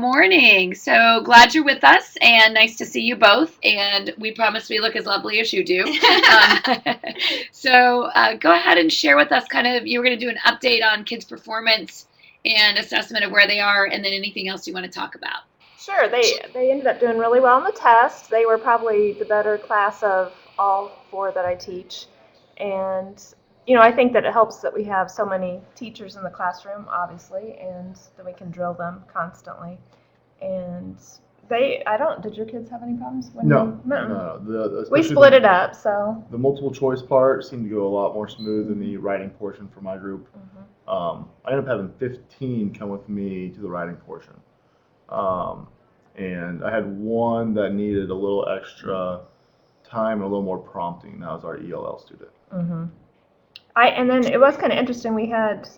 morning. So glad you're with us and nice to see you both. And we promise we look as lovely as you do. Go ahead and share with us you were going to do an update on kids' performance and assessment of where they are, and then anything else you want to talk about. Sure, they ended up doing really well on the test. They were probably the better class of all four that I teach. And, I think that it helps that we have so many teachers in the classroom, obviously, and that we can drill them constantly. And did your kids have any problems? No. We split it up, so. The multiple choice part seemed to go a lot more smooth than the writing portion for my group. I ended up having 15 come with me to the writing portion. And I had one that needed a little extra time and a little more prompting. That was our ELL student. And then it was kind of interesting. We had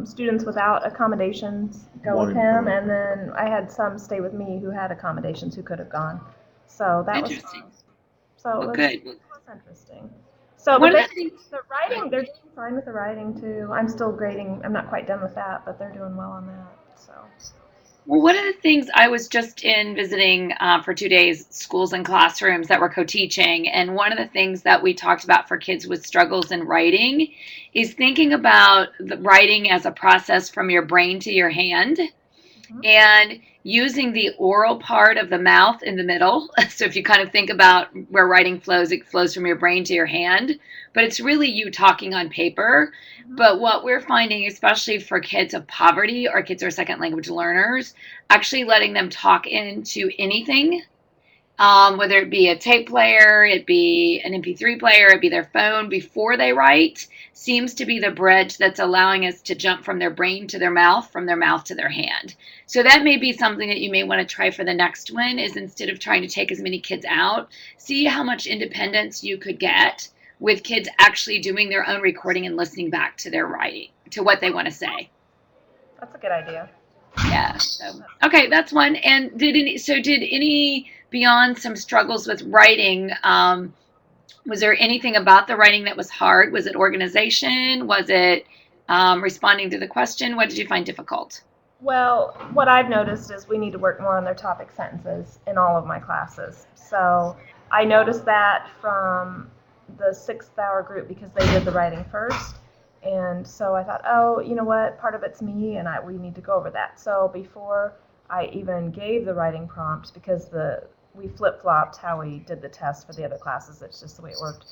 students without accommodations go with him, and then I had some stay with me who had accommodations who could have gone. So that was fun. So it was interesting. So but the writing, they're doing fine with the writing too. I'm still grading. I'm not quite done with that, but they're doing well on that. So. Well, one of the things I was just in visiting for 2 days, schools and classrooms that were co-teaching, and one of the things that we talked about for kids with struggles in writing is thinking about the writing as a process from your brain to your hand, and using the oral part of the mouth in the middle. So if you kind of think about where writing flows, it flows from your brain to your hand, but it's really you talking on paper. But what we're finding, especially for kids of poverty or kids who are second language learners, actually letting them talk into anything, whether it be a tape player, it be an MP3 player, it be their phone before they write, seems to be the bridge that's allowing us to jump from their brain to their mouth, from their mouth to their hand. So that may be something that you may want to try for the next one, is instead of trying to take as many kids out, see how much independence you could get with kids actually doing their own recording and listening back to their writing, to what they want to say. That's a good idea. Yeah. So, okay, that's one. And did any beyond some struggles with writing, was there anything about the writing that was hard? Was it organization? Was it responding to the question? What did you find difficult? Well, what I've noticed is we need to work more on their topic sentences in all of my classes. So I noticed that from the 6th hour group because they did the writing first. And so I thought, oh, you know what, part of it's me, and we need to go over that. So before I even gave the writing prompts, because we flip-flopped how we did the test for the other classes, it's just the way it worked.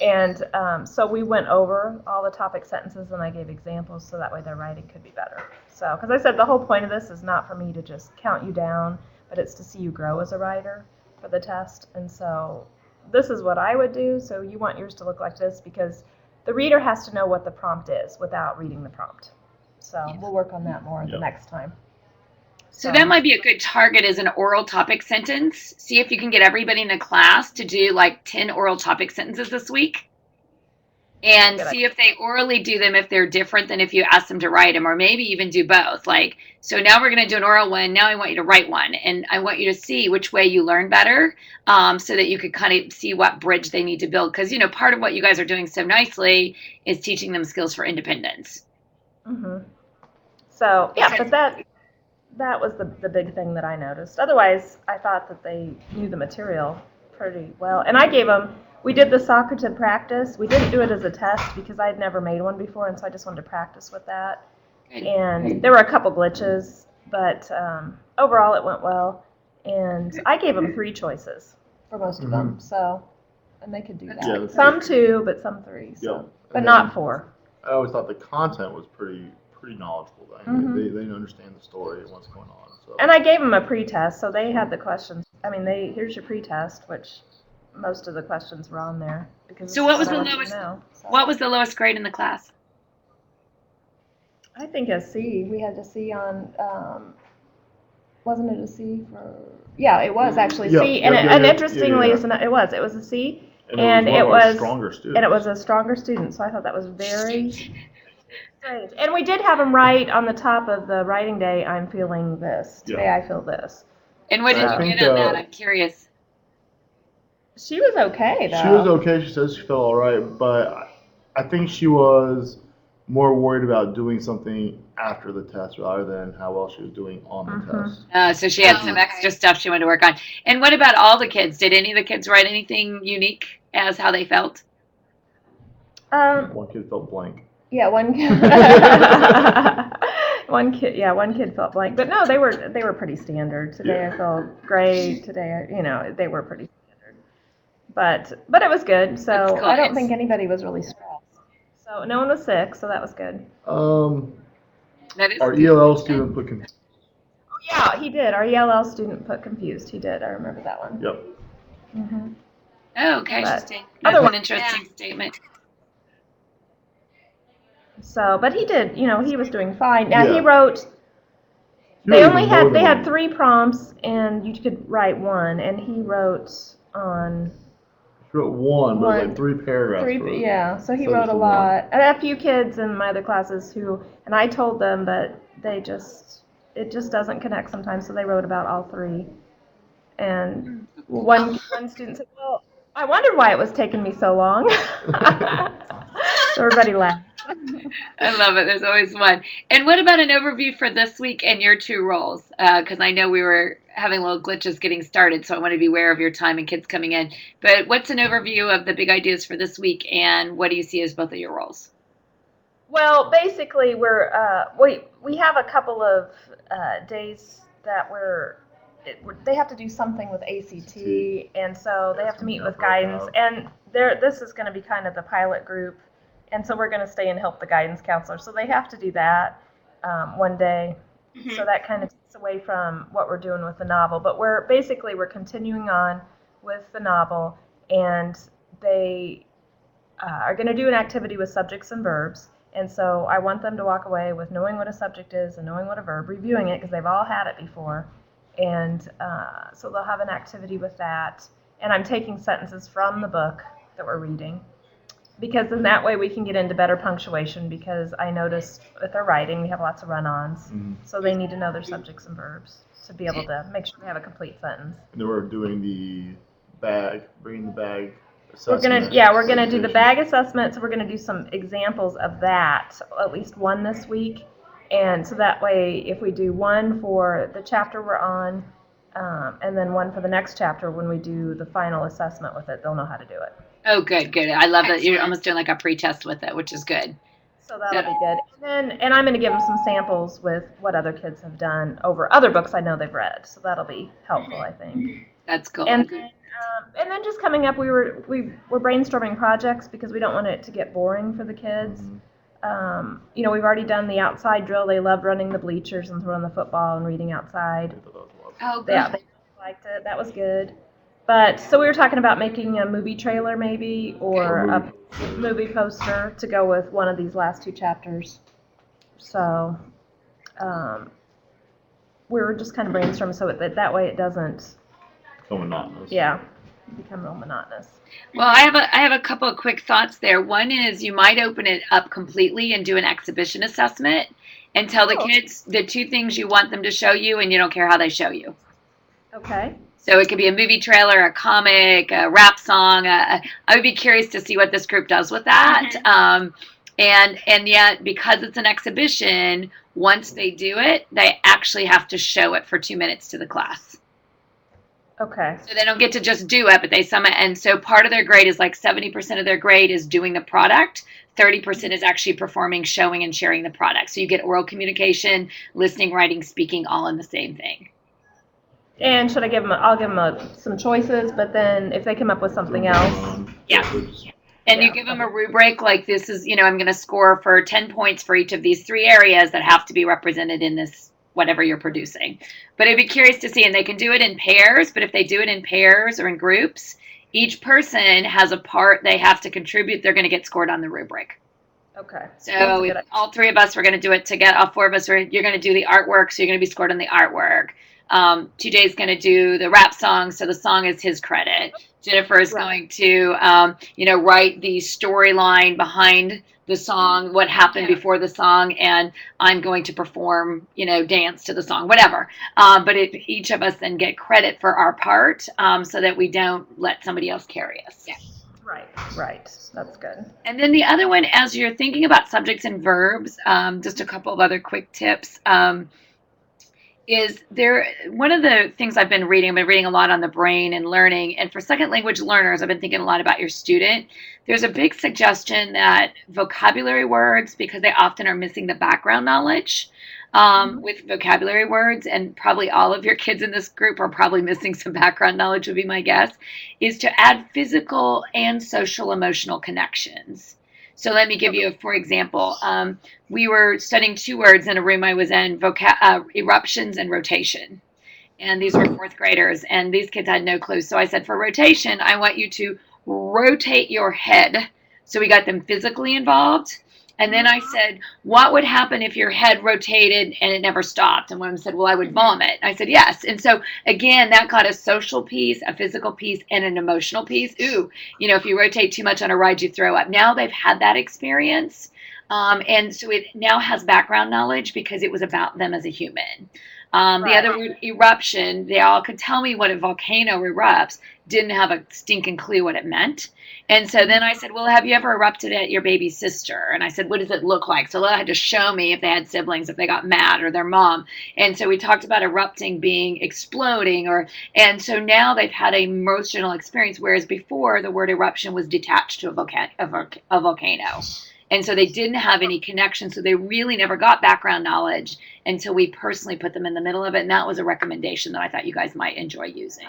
And so we went over all the topic sentences, and I gave examples so that way their writing could be better. So, because I said the whole point of this is not for me to just count you down, but it's to see you grow as a writer for the test. And so this is what I would do, so you want yours to look like this, because the reader has to know what the prompt is without reading the prompt. So we'll work on that more the next time. So that might be a good target as an oral topic sentence. See if you can get everybody in the class to do like 10 oral topic sentences this week. And see if they orally do them, if they're different than if you ask them to write them, or maybe even do both. Like, so now we're going to do an oral one. Now I want you to write one. And I want you to see which way you learn better, so that you could kind of see what bridge they need to build. Because, part of what you guys are doing so nicely is teaching them skills for independence. So, yeah, but that was the big thing that I noticed. Otherwise, I thought that they knew the material pretty well. And I gave them, we did the Socrative practice. We didn't do it as a test because I'd never made one before, and so I just wanted to practice with that. And there were a couple glitches, but overall it went well. And I gave them 3 choices for most of them, so, and they could do that. Yeah, some 2, but some 3, so, but not 4. I always thought the content was pretty knowledgeable. They understand the story and what's going on. So. And I gave them a pre-test, so they had the questions. I mean, here's your pre-test, which most of the questions were on there. So what was the lowest? What was the lowest grade in the class? I think a C. We had a C on. Wasn't it a C for? Yeah, it was actually C. And interestingly, it was a C. And it was stronger student. And it was a stronger student. So I thought that was very strange. And we did have him write on the top of the writing day. I'm feeling this. Today I feel this. And what did you get on that? I'm curious. She was okay, though. She was okay. She says she felt all right, but I think she was more worried about doing something after the test rather than how well she was doing on the Mhm. test. So she had some extra stuff she wanted to work on. And what about all the kids? Did any of the kids write anything unique as how they felt? One kid felt blank. Yeah, one kid. One kid felt blank, but no, they were pretty standard. Today Yeah. I felt great. Today, they were pretty standard. But it was good. So That's cool. I don't think anybody was really stressed. So no one was sick, so that was good. That is Our good. ELL student put Yeah, he did. Our ELL student put confused. He did. I remember that one. Yep. Hmm. Oh, okay. But Interesting. That's otherwise- an interesting statement. So, but he did. He was doing fine. Now he Yeah. wrote. He They wrote only even had more they than had one. 3 prompts, and you could write one, and he wrote on He wrote one, but it was One. like 3 paragraphs. 3. for- Yeah, so he instead of wrote a the lot. I had a few kids in my other classes and I told them, but it just doesn't connect sometimes. So they wrote about all 3, and one student said, "Well, I wondered why it was taking me so long." So everybody laughed. I love it. There's always one. And what about an overview for this week and your 2 roles? Because I know we were having little glitches getting started, so I want to be aware of your time and kids coming in. But what's an overview of the big ideas for this week, and what do you see as both of your roles? Well, basically, we have a couple of days that they have to do something with ACT, and so they have to meet with guidance. And this is going to be kind of the pilot group, and so we're going to stay and help the guidance counselor. So they have to do that one day. So that kind of takes away from what we're doing with the novel. But we're continuing on with the novel, and they are going to do an activity with subjects and verbs. And so I want them to walk away with knowing what a subject is and knowing what a verb, reviewing it because they've all had it before. And so they'll have an activity with that. And I'm taking sentences from the book that we're reading, because in that way we can get into better punctuation, because I noticed with their writing we have lots of run-ons. Mhm. So they need to know their subjects and verbs to be able to make sure they have a complete sentence. And then we're doing bringing the bag We're assessment. gonna do the bag assessment. So we're gonna do some examples of that, at least one this week, and so that way, if we do one for the chapter we're on, and then one for the next chapter, when we do the final assessment with it, they'll know how to do it. Oh, good, good. I love that you're almost doing like a pre-test with it, which is good. So that'll be good. And I'm gonna give them some samples with what other kids have done over other books I know they've read. So that'll be helpful, I think. That's cool. And then just coming up, we're brainstorming projects because we don't want it to get boring for the kids. Mhm. We've already done the outside drill. They loved running the bleachers and throwing the football and reading outside. I thought that was a lot of fun. Oh, good. Yeah, they liked it. That was good. But so we were talking about making a movie trailer maybe, or a movie poster to go with one of these last 2 chapters. So we were just kind of brainstorming so that way it doesn't, So monotonous. become real monotonous. Well, I have a couple of quick thoughts there. One is you might open it up completely and do an exhibition assessment and tell the kids the 2 things you want them to show you, and you don't care how they show you. Okay. So it could be a movie trailer, a comic, a rap song. I would be curious to see what this group does with that. And yet, because it's an exhibition, once they do it, they actually have to show it for 2 minutes to the class. Okay. So they don't get to just do it, but they summit. And so part of their grade is like 70% of their grade is doing the product. 30% is actually performing, showing, and sharing the product. So you get oral communication, listening, writing, speaking, all in the same thing. And should I give them? I'll give them some choices, but then if they come up with something else, Yeah. And you Yeah. give them a rubric like this is, I'm going to score for 10 points for each of these 3 areas that have to be represented in this, whatever you're producing. But I'd be curious to see, and they can do it in pairs, but if they do it in pairs or in groups, each person has a part they have to contribute. They're going to get scored on the rubric. okay. So if all 3 of us were going to do it together, all 4 of us, you're going to do the artwork, so you're going to be scored on the artwork. TJ's going to do the rap song, so the song is his credit. Jennifer is going to, write the storyline behind the song, what happened before the song, and I'm going to perform, dance to the song, whatever. But each of us then get credit for our part, so that we don't let somebody else carry us. Yeah. Right. That's good. And then the other one, as you're thinking about subjects and verbs, just a couple of other quick tips. Is there one of the things I've been reading a lot on the brain and learning, and for second language learners, I've been thinking a lot about your student. There's a big suggestion that vocabulary words, because they often are missing the background knowledge with vocabulary words, and probably all of your kids in this group are probably missing some background knowledge, would be my guess, is to add physical and social emotional connections. So let me give you, for example, we were studying 2 words in a room I was in, eruptions and rotation. And these were 4th graders, and these kids had no clue. So I said, for rotation, I want you to rotate your head. So we got them physically involved. And then I said, what would happen if your head rotated and it never stopped? And one of them said, well, I would vomit. I said, yes. And so, again, that got a social piece, a physical piece, and an emotional piece. Ooh, if you rotate too much on a ride, you throw up. Now they've had that experience. And so it now has background knowledge because it was about them as a human. The other word, eruption, they all could tell me what a volcano erupts, didn't have a stinking clue what it meant. And so then I said, well, have you ever erupted at your baby sister? And I said, what does it look like? So they had to show me if they had siblings, if they got mad, or their mom. And so we talked about erupting being exploding, and so now they've had an emotional experience, whereas before the word eruption was detached to a volcano. And so they didn't have any connection, so they really never got background knowledge until we personally put them in the middle of it, and that was a recommendation that I thought you guys might enjoy using.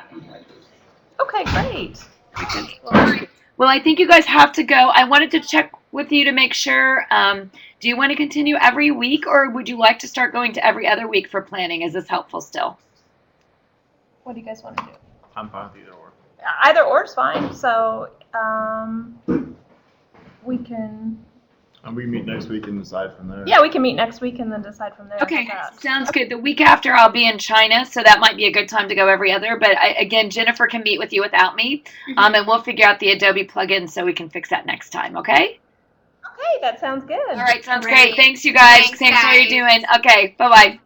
Okay, great. Well, I think you guys have to go. I wanted to check with you to make sure, do you want to continue every week, or would you like to start going to every other week for planning? Is this helpful still? What do you guys want to do? I'm fine with either or. Either or is fine. So we can. And we meet next week and decide from there. Yeah, we can meet next week and then decide from there. Okay, sounds good. The week after I'll be in China, so that might be a good time to go every other. But again, Jennifer can meet with you without me, and we'll figure out the Adobe plugin so we can fix that next time, okay? Okay, that sounds good. All right, sounds great. Thanks, you guys. Thanks for what you're doing. Okay, bye-bye.